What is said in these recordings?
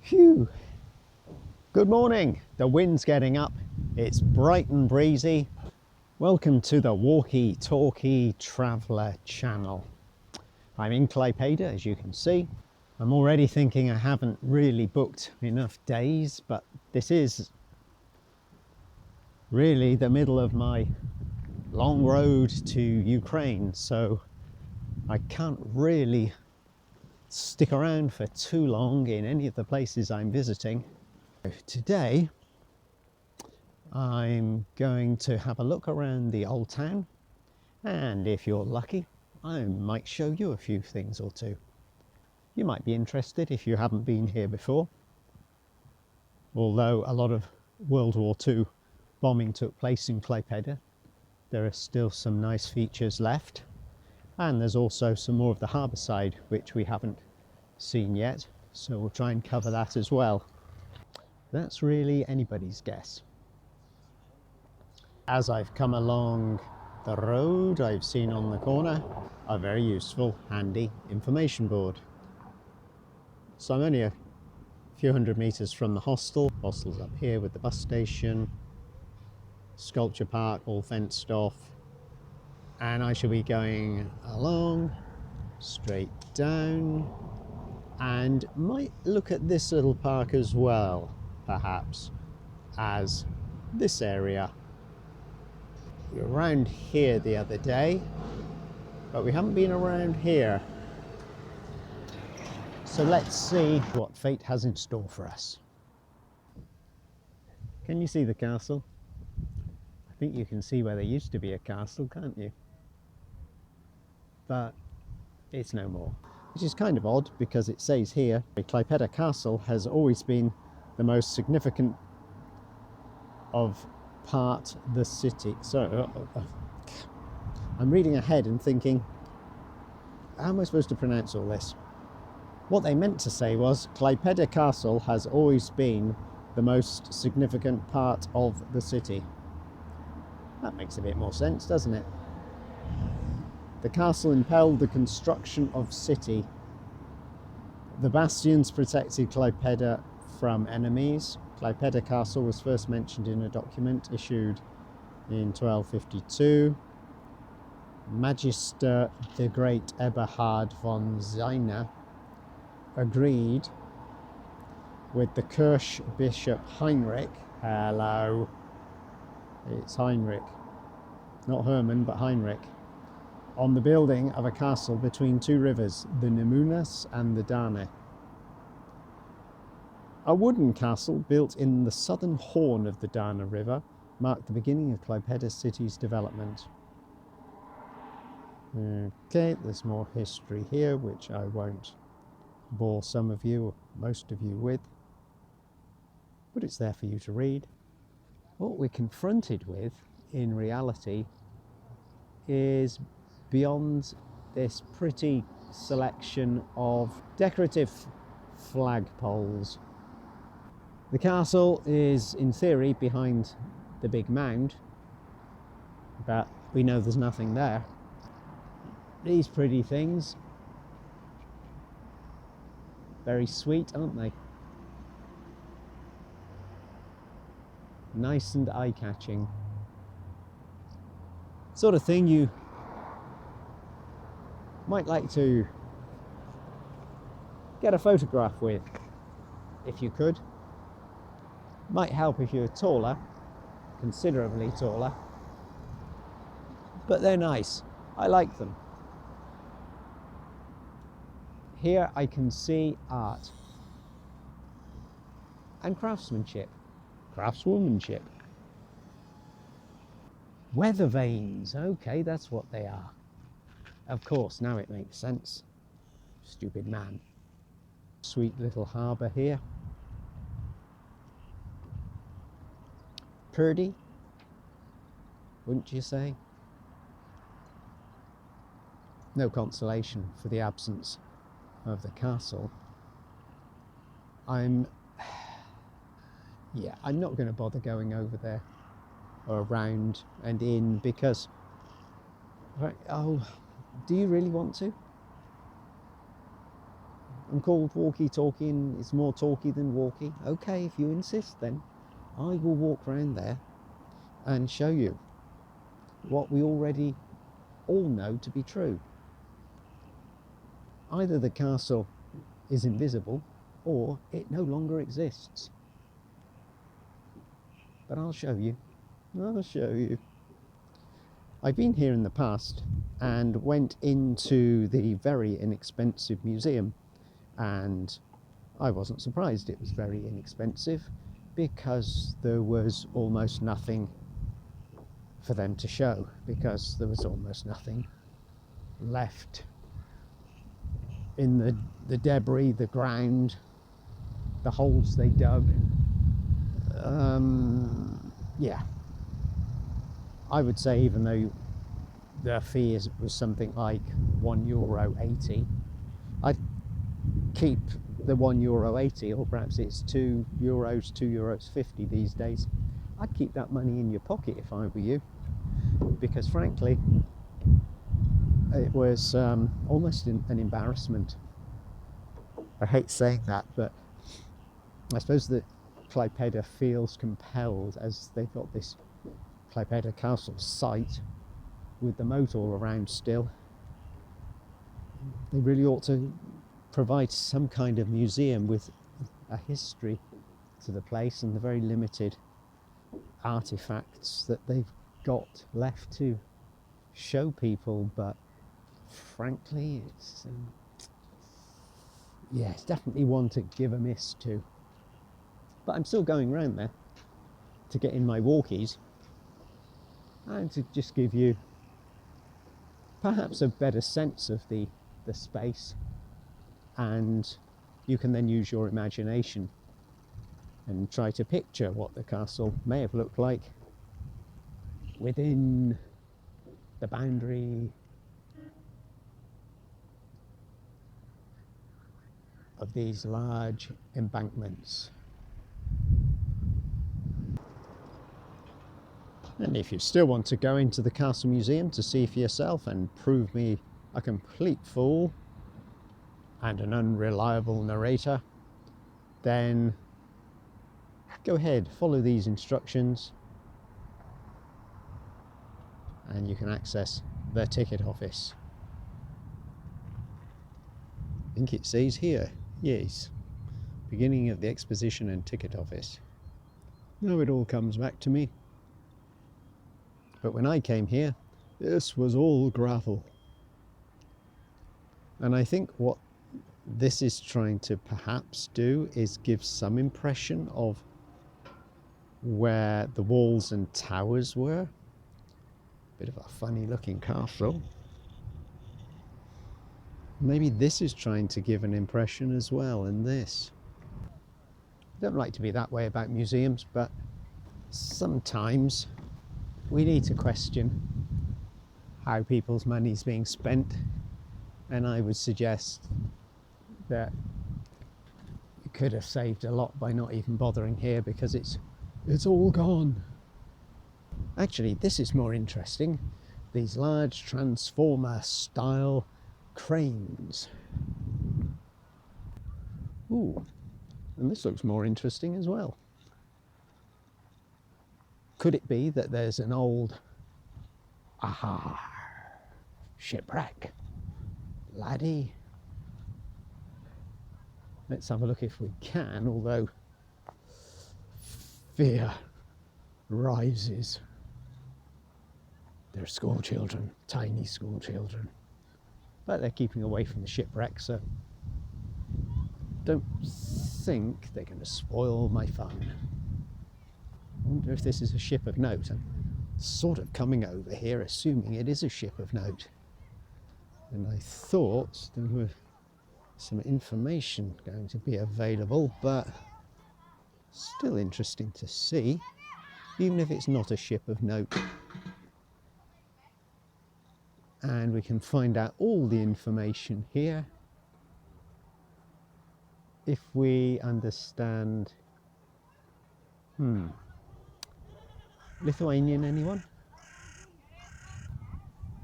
Phew! Good morning. The wind's getting up. It's bright and breezy. Welcome to the Walkie Talkie Traveller channel. I'm in Klaipeda, as you can see. I'm already thinking I haven't really booked enough days, but this is really the middle of my long road to Ukraine, so I can't really stick around for too long in any of the places I'm visiting. Today I'm going to have a look around the old town, and if you're lucky I might show you a few things or two. You might be interested if you haven't been here before. Although a lot of World War II bombing took place in Klaipeda, there are still some nice features left, and there's also some more of the harbour side which we haven't seen yet, so we'll try and cover that as well. That's really anybody's guess. As I've come along the road, I've seen on the corner a very useful, handy information board. So I'm only a few hundred metres from the hostel. Hostel's up here with the bus station, sculpture park all fenced off, and I shall be going along straight down and might look at this little park as well, perhaps, as this area. We were around here the other day, but we haven't been around here. So let's see what fate has in store for us. Can you see the castle? I think you can see where there used to be a castle, can't you? But it's no more. Which is kind of odd because it says here, Klaipeda Castle has always been the most significant of part the city. So I'm reading ahead and thinking, how am I supposed to pronounce all this? What they meant to say was, Klaipeda Castle has always been the most significant part of the city. That makes a bit more sense, doesn't it? The castle impelled the construction of city. The bastions protected Klaipeda from enemies. Klaipeda Castle was first mentioned in a document issued in 1252. Magister the Great Eberhard von Zina agreed with the Kirch Bishop Heinrich. Hello, it's Heinrich, not Herman but Heinrich, on the building of a castle between two rivers, the Nemunas and the Dane. A wooden castle built in the southern horn of the Dane River marked the beginning of Klaipeda city's development. Okay, there's more history here which I won't bore some of you, or most of you, with, but it's there for you to read. What we're confronted with in reality is, beyond this pretty selection of decorative flagpoles, the castle is in theory behind the big mound, but we know there's nothing there. These pretty things, very sweet, aren't they? Nice and eye-catching. Sort of thing you might like to get a photograph with, if you could. Might help if you're taller, considerably taller. But they're nice. I like them. Here I can see art and craftsmanship, craftswomanship. Weather vanes, okay, that's what they are. Of course, now it makes sense. Stupid man. Sweet little harbour here. Purdy, wouldn't you say? No consolation for the absence of the castle. I'm not going to bother going over there or around and in, because do you really want to? I'm called walkie-talkie and it's more talky than walkie. Okay, if you insist, then I will walk around there and show you what we already all know to be true. Either the castle is invisible or it no longer exists. But I'll show you. I'll show you. I've been here in the past and went into the very inexpensive museum, and I wasn't surprised it was very inexpensive because there was almost nothing for them to show, because there was almost nothing left in the debris, the ground, the holes they dug. Yeah, I would say even though the fee was something like €1.80, I'd keep the €1.80, or perhaps it's €2, €2.50 these days. I'd keep that money in your pocket if I were you, because frankly it was almost an embarrassment. I hate saying that, but I suppose that Klaipeda feels compelled, as they've got this Klaipeda castle site with the moat all around still. They really ought to provide some kind of museum with a history to the place and the very limited artifacts that they've got left to show people. But frankly, it's definitely one to give a miss to. But I'm still going round there to get in my walkies and to just give you perhaps a better sense of the space, and you can then use your imagination and try to picture what the castle may have looked like within the boundary of these large embankments. And if you still want to go into the Castle Museum to see for yourself and prove me a complete fool and an unreliable narrator, then go ahead, follow these instructions and you can access the ticket office. I think it says here, yes, beginning of the exposition and ticket office. Now it all comes back to me. But when I came here, this was all gravel. And I think what this is trying to perhaps do is give some impression of where the walls and towers were. Bit of a funny looking castle. Maybe this is trying to give an impression as well in this. I don't like to be that way about museums, but sometimes we need to question how people's money is being spent, and I would suggest that you could have saved a lot by not even bothering here, because it's all gone. Actually, this is more interesting. These large transformer style cranes. Ooh, and this looks more interesting as well. Could it be that there's an old shipwreck? Laddie. Let's have a look if we can, although fear rises. They're school children, tiny school children. But they're keeping away from the shipwreck, so don't think they're going to spoil my fun. I wonder if this is a ship of note. I'm sort of coming over here assuming it is a ship of note. And I thought there were some information going to be available, but still interesting to see, even if it's not a ship of note. And we can find out all the information here if we understand. Lithuanian, anyone?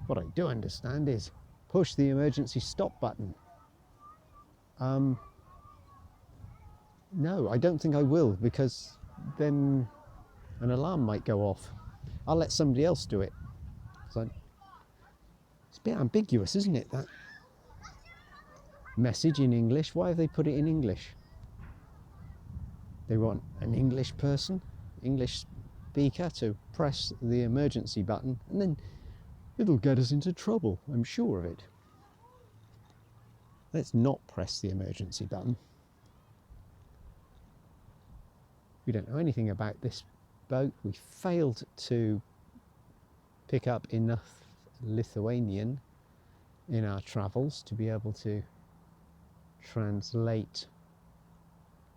What I do understand is push the emergency stop button. No, I don't think I will, because then an alarm might go off. I'll let somebody else do it. So it's a bit ambiguous, isn't it, that message in English? Why have they put it in English? They want an English person, English speaker, to press the emergency button, and then it'll get us into trouble, I'm sure of it. Let's not press the emergency button. We don't know anything about this boat. We failed to pick up enough Lithuanian in our travels to be able to translate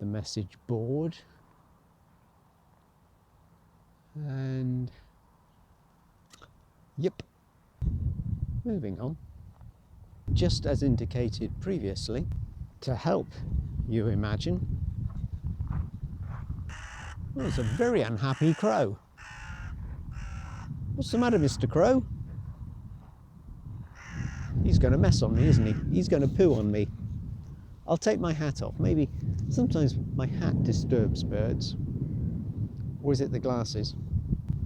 the message board. And yep, moving on. Just as indicated previously, to help you imagine, well, it's a very unhappy crow. What's the matter, Mr. Crow? He's going to mess on me, isn't he? He's going to poo on me. I'll take my hat off. Maybe sometimes my hat disturbs birds. Or is it the glasses?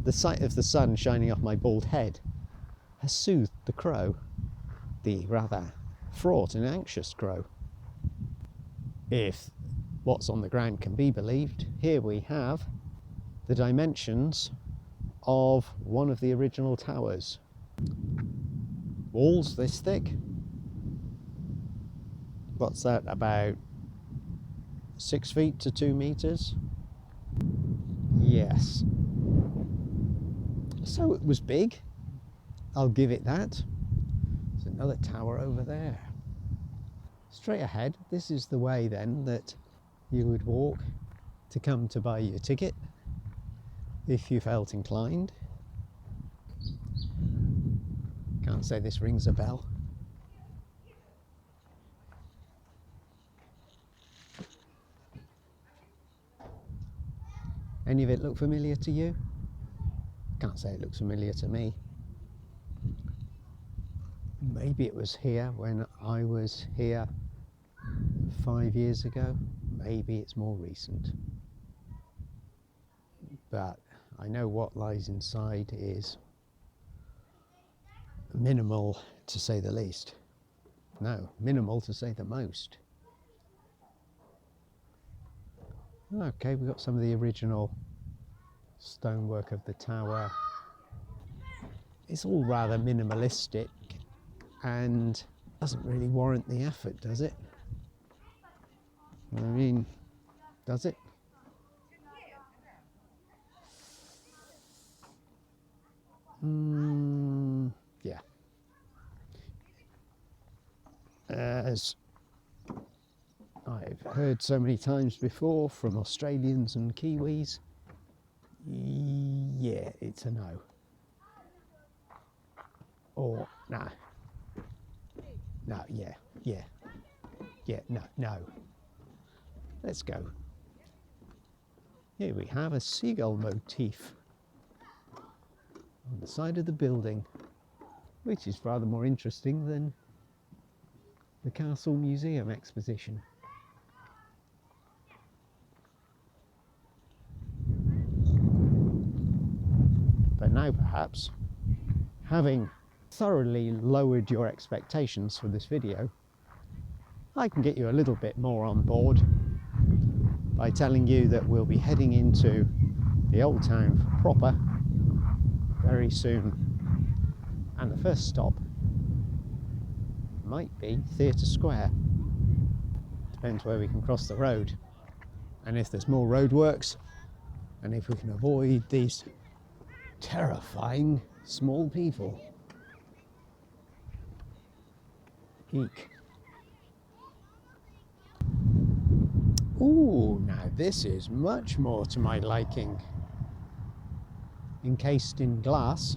The sight of the sun shining off my bald head has soothed the crow, the rather fraught and anxious crow. If what's on the ground can be believed, here we have the dimensions of one of the original towers. Walls this thick. What's that, about 6 feet to 2 meters? Yes. So it was big, I'll give it that. There's another tower over there. Straight ahead, this is the way then that you would walk to come to buy your ticket if you felt inclined. Can't say this rings a bell. Any of it look familiar to you? Can't say it looks familiar to me. Maybe it was here when I was here 5 years ago. Maybe it's more recent. But I know what lies inside is minimal, to say the least. No, minimal to say the most. Okay, we've got some of the original stonework of the tower. It's all rather minimalistic and doesn't really warrant the effort, does it? I mean, does it? Yeah. As I've heard so many times before from Australians and Kiwis, yeah, it's a no. Or nah. No, yeah, no. Let's go. Here we have a seagull motif on the side of the building, which is rather more interesting than the Castle Museum exposition. But now perhaps, having thoroughly lowered your expectations for this video, I can get you a little bit more on board by telling you that we'll be heading into the old town proper very soon, and the first stop might be Theatre Square. Depends where we can cross the road, and if there's more roadworks, and if we can avoid these terrifying small people. Eek. Ooh, now this is much more to my liking. Encased in glass,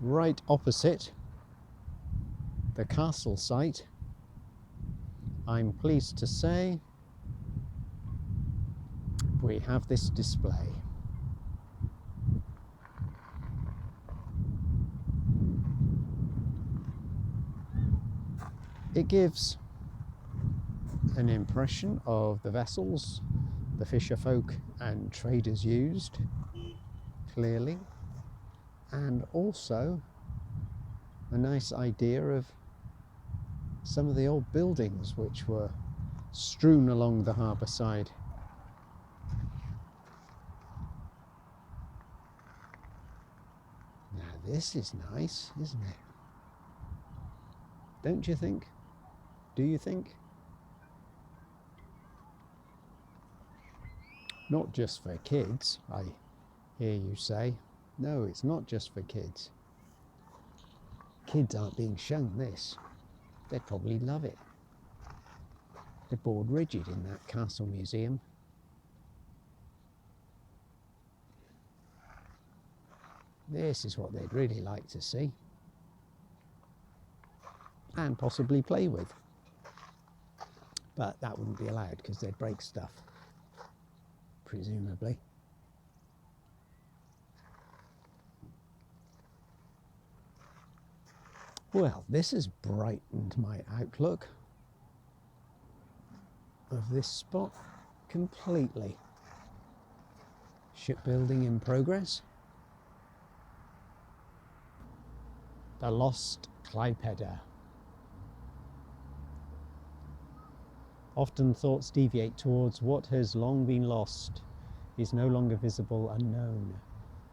right opposite the castle site, I'm pleased to say we have this display. It gives an impression of the vessels the fisher folk and traders used, clearly, and also a nice idea of some of the old buildings which were strewn along the harbour side. Now this is nice, isn't it? Don't you think? Do you think? Not just for kids, I hear you say. No, it's not just for kids. Kids aren't being shown this. They'd probably love it. They're bored rigid in that castle museum. This is what they'd really like to see. And possibly play with. But that wouldn't be allowed because they'd break stuff, presumably. Well, this has brightened my outlook of this spot completely. Shipbuilding in progress. The Lost Klaipeda. Often thoughts deviate towards what has long been lost, is no longer visible, unknown.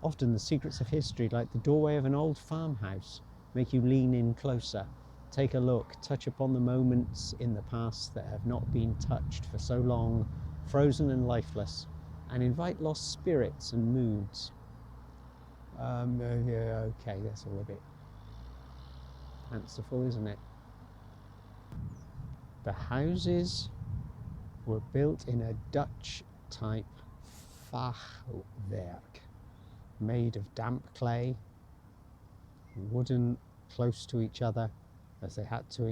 Often the secrets of history, like the doorway of an old farmhouse, make you lean in closer, take a look, touch upon the moments in the past that have not been touched for so long, frozen and lifeless, and invite lost spirits and moods. Yeah, okay, that's all a bit fanciful, isn't it? The houses were built in a Dutch-type fachwerk, made of damp clay, wooden close to each other, as they had to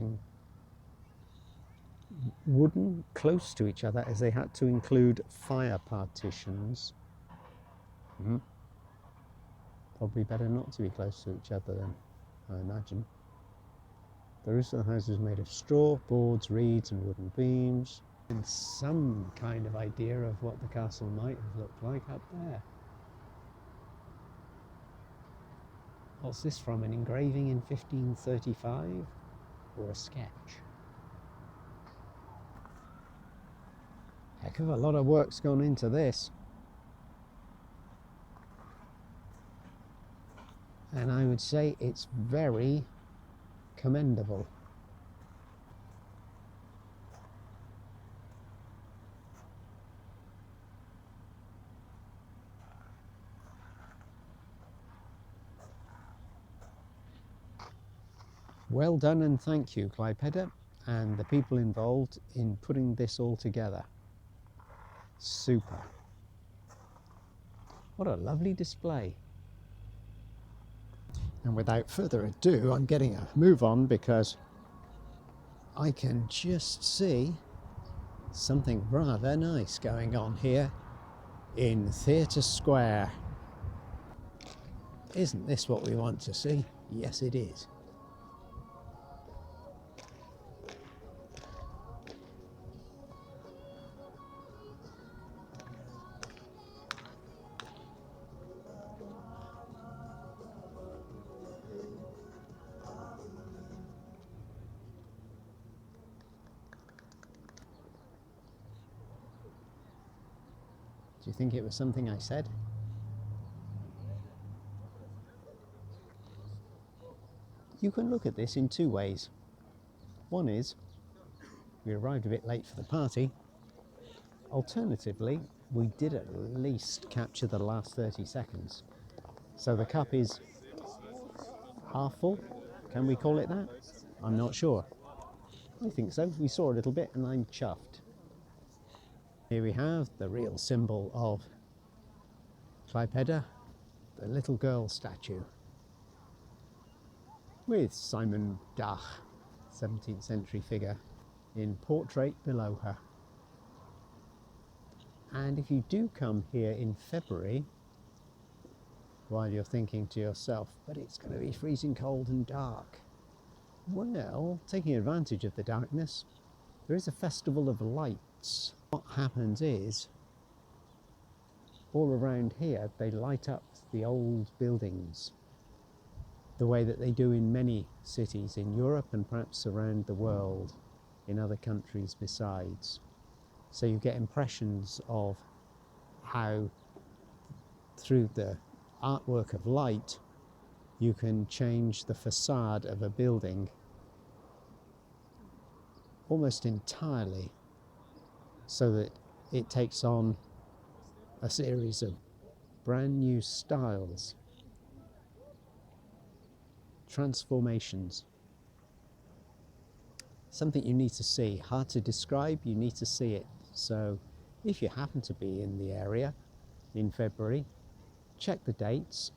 include fire partitions. Probably better not to be close to each other then, I imagine. The roof of the house was made of straw, boards, reeds and wooden beams, and some kind of idea of what the castle might have looked like up there. What's this from? An engraving in 1535 or a sketch? Heck of a lot of work's gone into this. And I would say it's very commendable. Well done and thank you, Klaipeda, and the people involved in putting this all together. Super. What a lovely display. And without further ado, I'm getting a move on because I can just see something rather nice going on here in Theatre Square. Isn't this what we want to see? Yes, it is. Do you think it was something I said? You can look at this in two ways. One is, we arrived a bit late for the party. Alternatively, we did at least capture the last 30 seconds. So the cup is half full. Can we call it that? I'm not sure. I think so. We saw a little bit and I'm chuffed. Here we have the real symbol of Klaipeda, the little girl statue, with Simon Dach, 17th century figure, in portrait below her. And if you do come here in February, while you're thinking to yourself, but it's going to be freezing cold and dark, Well, taking advantage of the darkness, there is a festival of lights. What happens is, all around here, they light up the old buildings the way that they do in many cities in Europe and perhaps around the world in other countries besides. So you get impressions of how through the artwork of light you can change the facade of a building almost entirely so that it takes on a series of brand new styles, transformations. Something you need to see, hard to describe, you need to see it. So if you happen to be in the area in February, check the dates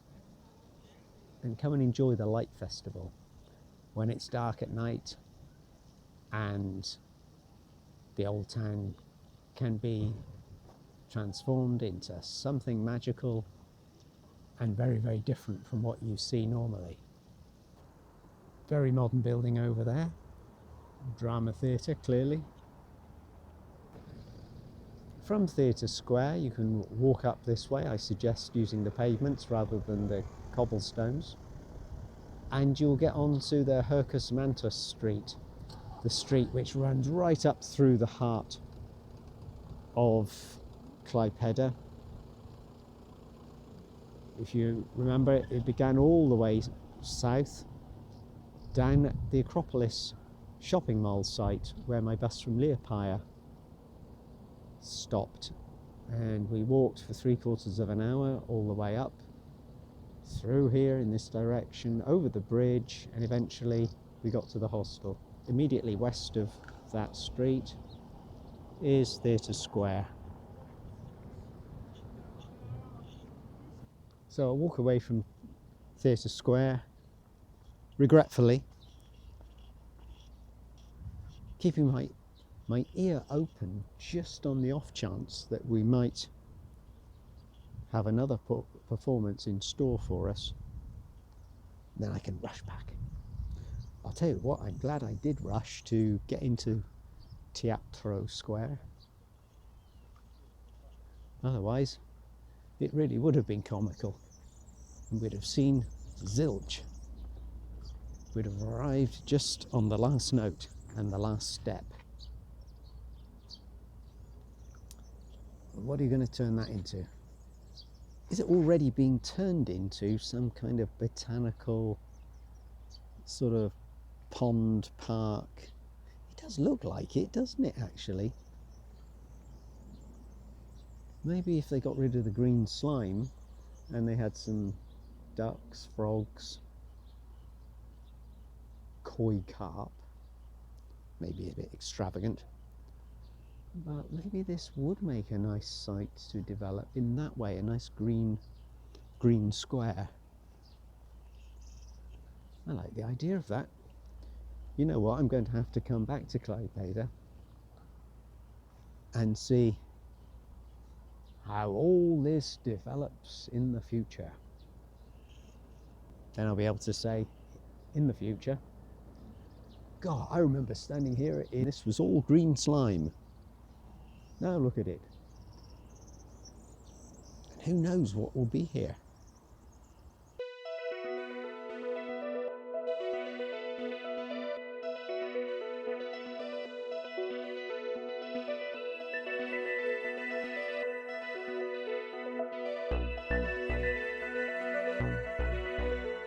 and come and enjoy the light festival when it's dark at night and the old town can be transformed into something magical and very, very different from what you see normally. Very modern building over there, drama theatre clearly. From Theatre Square you can walk up this way. I suggest using the pavements rather than the cobblestones, and you'll get onto the Hercus Mantus Street, the street which runs right up through the heart of Klaipeda. If you remember, it began all the way south down at the Acropolis shopping mall site where my bus from Liepaja stopped, and we walked for 3/4 of an hour all the way up through here in this direction, over the bridge, and eventually we got to the hostel. Immediately west of that street is Theatre Square. So I'll walk away from Theatre Square regretfully, keeping my ear open just on the off chance that we might have another performance in store for us. Then I can rush back. I'll tell you what, I'm glad I did rush to get into Teatro Square. Otherwise, it really would have been comical. And we'd have seen zilch. We'd have arrived just on the last note and the last step. What are you going to turn that into? Is it already being turned into some kind of botanical sort of pond park? It does look like it, doesn't it, actually? Maybe if they got rid of the green slime and they had some ducks, frogs, koi carp, maybe a bit extravagant, but maybe this would make a nice site to develop in that way, a nice green square. I like the idea of that. You know what, I'm going to have to come back to Klaipeda and see how all this develops in the future. Then I'll be able to say, in the future, God, I remember standing here and this was all green slime. Now look at it. And who knows what will be here.